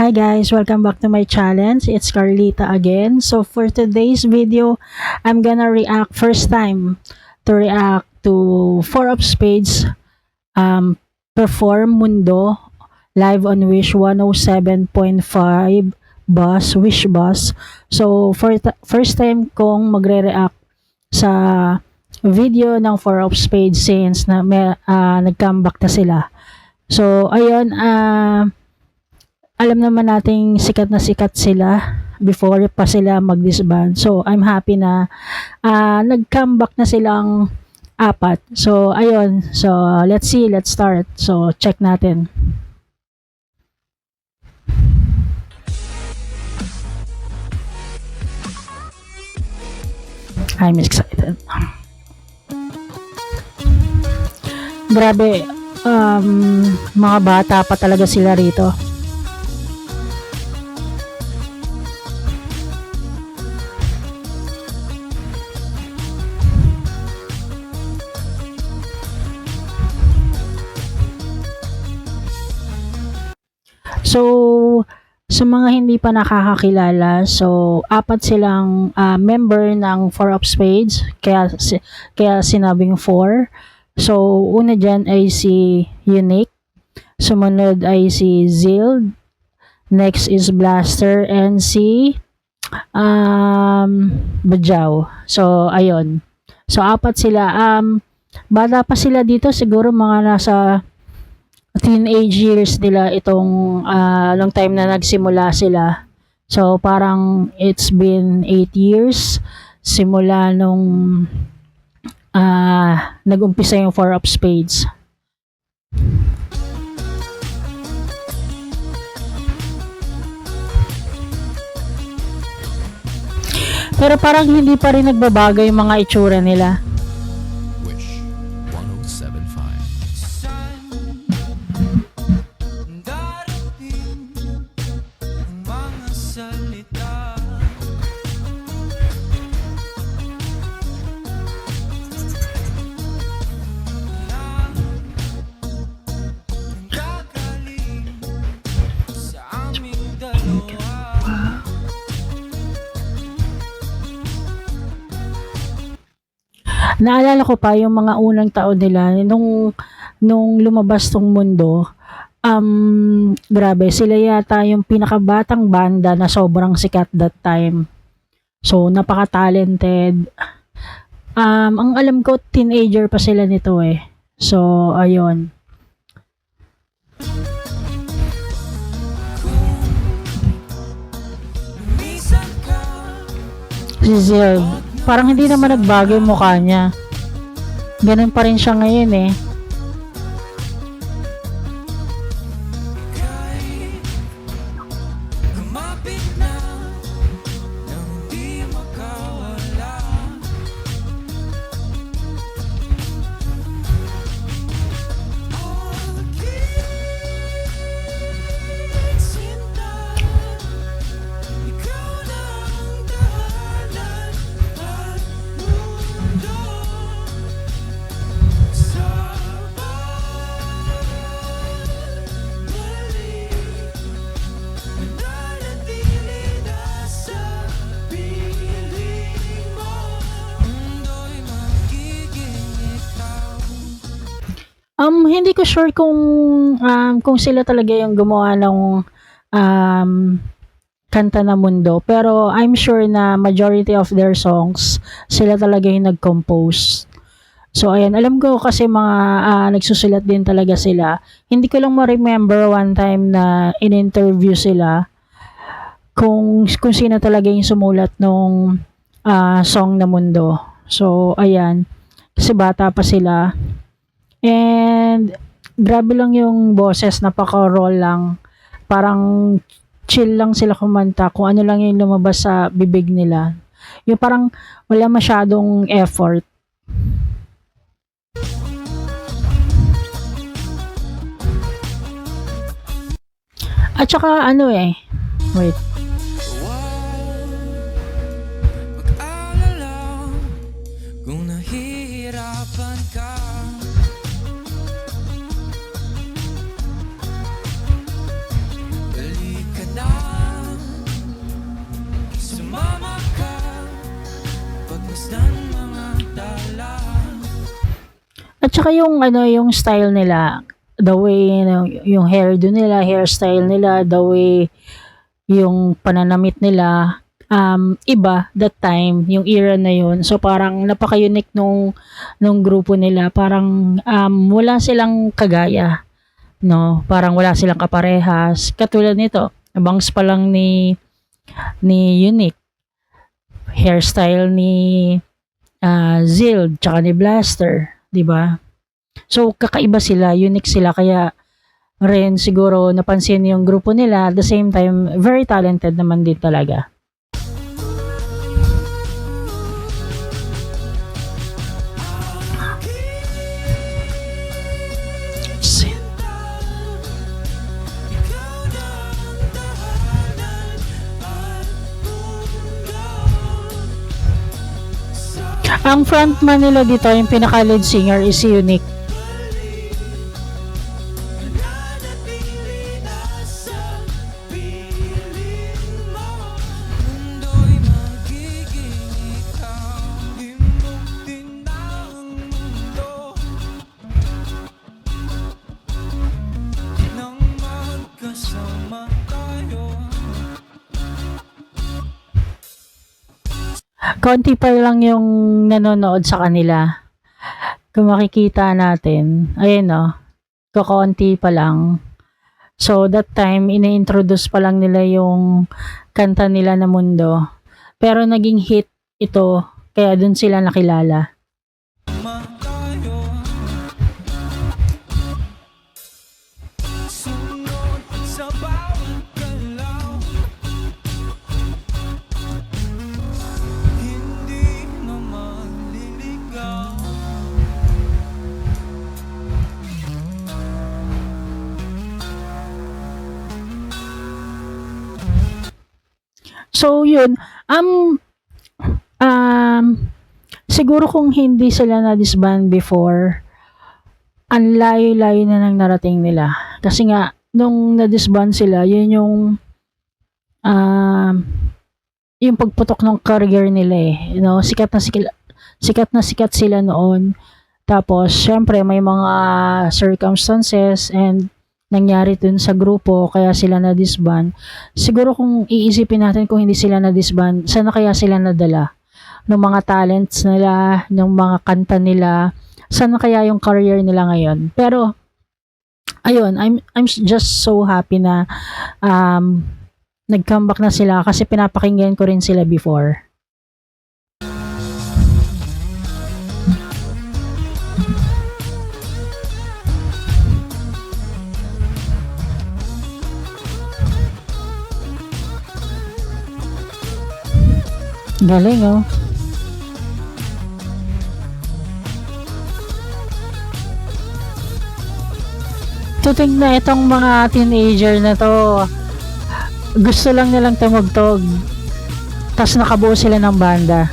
Hi guys, welcome back to my challenge. It's Carlita again. So for today's video, I'm gonna react first time to react to Four of Spades perform Mundo live on Wish 107.5 bus, Wish bus. So for first time kong magre-react sa video ng Four of Spades since na nag-comeback na sila. So ayun, alam naman nating sikat na sikat sila before pa sila mag-disband. So, I'm happy na nag-comeback na silang apat. So, ayun. So, let's see. Let's start. So, check natin. I'm excited. Grabe. Mga bata pa talaga sila rito. So, sa mga hindi pa nakakakilala, so apat silang member ng Four of Spades, kaya sinabing four. So, una dyan ay si Unique, sumunod ay si Zild, next is Blaster, and si Bajau. So, ayun. So, apat sila. Bata pa sila dito, siguro mga nasa teenage years nila itong long time na nagsimula sila. So parang it's been 8 years simula nung nag-umpisa yung Four of Spades. Pero parang hindi pa rin nagbabago yung mga itsura nila. Wish 107.5. Naalala ko pa yung mga unang taon nila nung lumabas tong Mundo. Grabe, sila yata yung pinakabatang banda na sobrang sikat that time. So, napaka-talented. Ang alam ko, teenager pa sila nito eh. So, ayun. Si Zild, parang hindi naman nagbago yung mukha niya. Ganun pa rin siya ngayon eh. Hindi ko sure kung sila talaga yung gumawa ng kanta na Mundo, pero I'm sure na majority of their songs sila talaga yung nag-compose. So ayan, alam ko kasi mga nagsusulat din talaga sila. Hindi ko lang ma-remember one time na in-interview sila kung sino talaga yung sumulat nung song na Mundo. So ayan, kasi bata pa sila. And grabe lang yung boses, napaka-roll lang. Parang chill lang sila kumanta, kung ano lang yung lumabas sa bibig nila. Yung parang wala masyadong effort. At saka ano eh, wait. Kung nahihirapan ka, balik ka na Masdan mga dala. At saka yung ano, yung style nila, the way yung hairdo nila, hairstyle nila, the way yung pananamit nila, iba that time, yung era na yun. So parang napaka-unique nung grupo nila. Parang wala silang kagaya, no? Parang wala silang kaparehas. Katulad nito, bangs pa lang ni Unique, hairstyle ni Zild, tsaka ni Blaster, 'di ba? So kakaiba sila, unique sila, kaya rin siguro napansin yung grupo nila. At the same time, very talented naman din talaga. Ikaw na ang tahanan at mundo. Ang frontman nila dito, yung pinaka-lead singer is si Unique. Nananatili nasa piling mo. Mundo'y magiging ikaw. Himugtin ang mundo nang magkasama tayo. Konti pa lang yung nanonood sa kanila. Kung makikita natin, ayun o, kakonti pa lang. So that time, ina-introduce pa lang nila yung kanta nila na Mundo. Pero naging hit ito, kaya dun sila nakilala. Tayo. Sunod sa bawat galaw. Hindi na maliligaw. So yun, siguro kung hindi sila na-disband before, ang layo-layo na nang narating nila. Kasi nga, nung na-disband sila, yun yung pagputok ng career nila eh. You know, sikat na sikat sila noon. Tapos, syempre, may mga circumstances and nangyari dun sa grupo, kaya sila na-disband. Siguro kung iisipin natin kung hindi sila na-disband, saan na kaya sila nadala? Ng mga talents nila, ng mga kanta nila, saan na kaya yung career nila ngayon? Pero, ayun, I'm just so happy na nag-comeback na sila kasi pinapakinggan ko rin sila before. Galing oh. Tuting na itong mga teenager na to, gusto lang nilang tumugtog, tas nakabuo sila ng banda.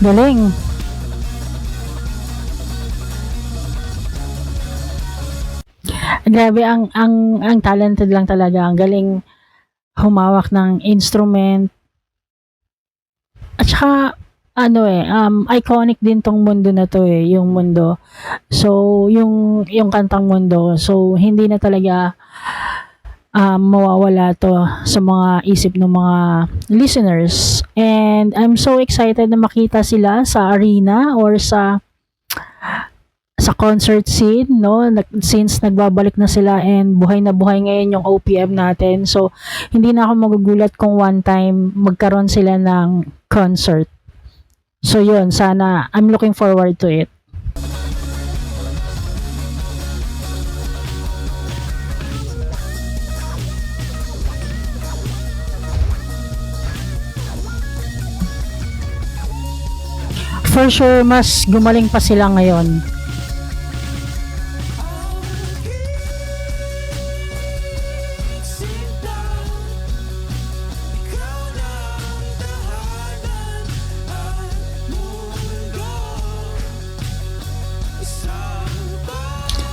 Galing. Grabe, ang talented lang talaga. Ang galing humawak ng instrument. At saka ano iconic din tong mundo na to eh, yung Mundo. So, yung kantang Mundo. So, hindi na talaga mawawala to sa mga isip ng mga listeners. And I'm so excited na makita sila sa arena or sa concert scene, no? Since nagbabalik na sila and buhay na buhay ngayon yung OPM natin. So, hindi na ako magugulat kung one time magkaroon sila ng concert. So, yun. Sana, I'm looking forward to it. For sure, mas gumaling pa sila ngayon.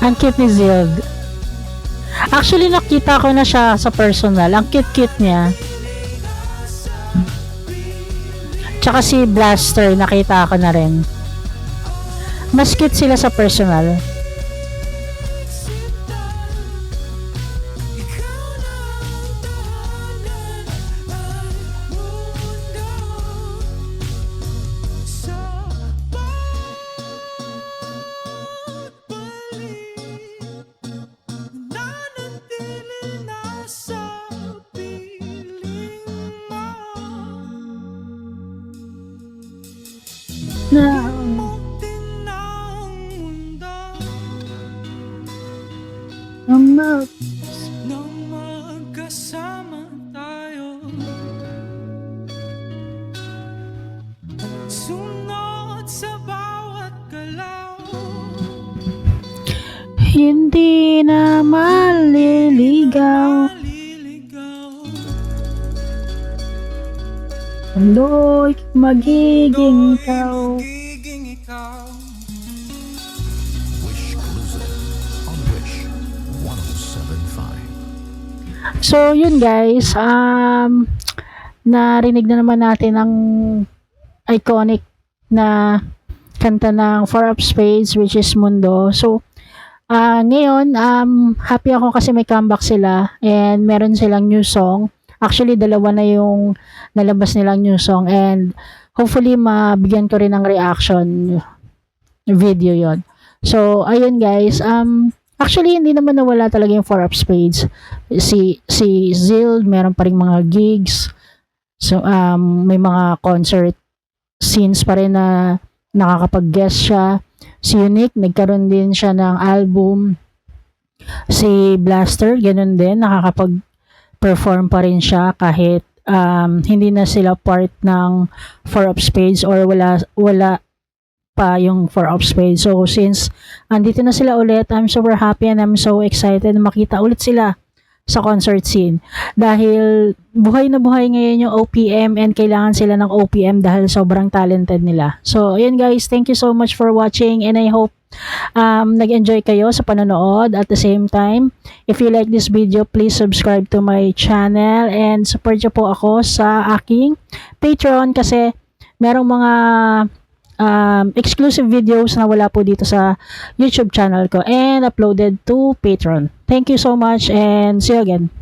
Ang cute ni Zild. Actually, nakita ko na siya sa personal. Ang cute-cute niya. Tsaka si Blaster, nakita ko na rin. Mas cute sila sa personal. Na Nang magkasama tayo, sunod sa bawat galaw. hindi na maliligaw. Maliligaw. Mundo'y magiging ikaw. Magiging ikaw. Wish Exclusive on Wish 1075. So, yun guys, narinig na naman natin ang iconic na kanta ng Four of Spades, which is Mundo. So, ngayon, happy ako kasi may comeback sila and meron silang new song. Actually, dalawa na yung nalabas nilang new song and hopefully mabigyan ko rin ng reaction video yon. So, ayun guys, actually, hindi naman nawala talaga yung Four of Spades. Si Zild, meron pa rin mga gigs. So, may mga concert scenes pa rin na nakakapag-guest siya. Si Unique, nagkaroon din siya ng album. Si Blaster, ganun din, nakakapag-perform pa rin siya kahit hindi na sila part ng Four of Spades or wala pa yung Four of Spades. So, since andito na sila ulit, I'm super happy and I'm so excited na makita ulit sila sa concert scene. Dahil buhay na buhay ngayon yung OPM and kailangan sila ng OPM dahil sobrang talented nila. So, ayun guys, thank you so much for watching and I hope nag-enjoy kayo sa panonood. At the same time, if you like this video, please subscribe to my channel and support nyo po ako sa aking Patreon kasi merong mga exclusive videos na wala po dito sa YouTube channel ko and uploaded to Patreon. Thank you so much and see you again.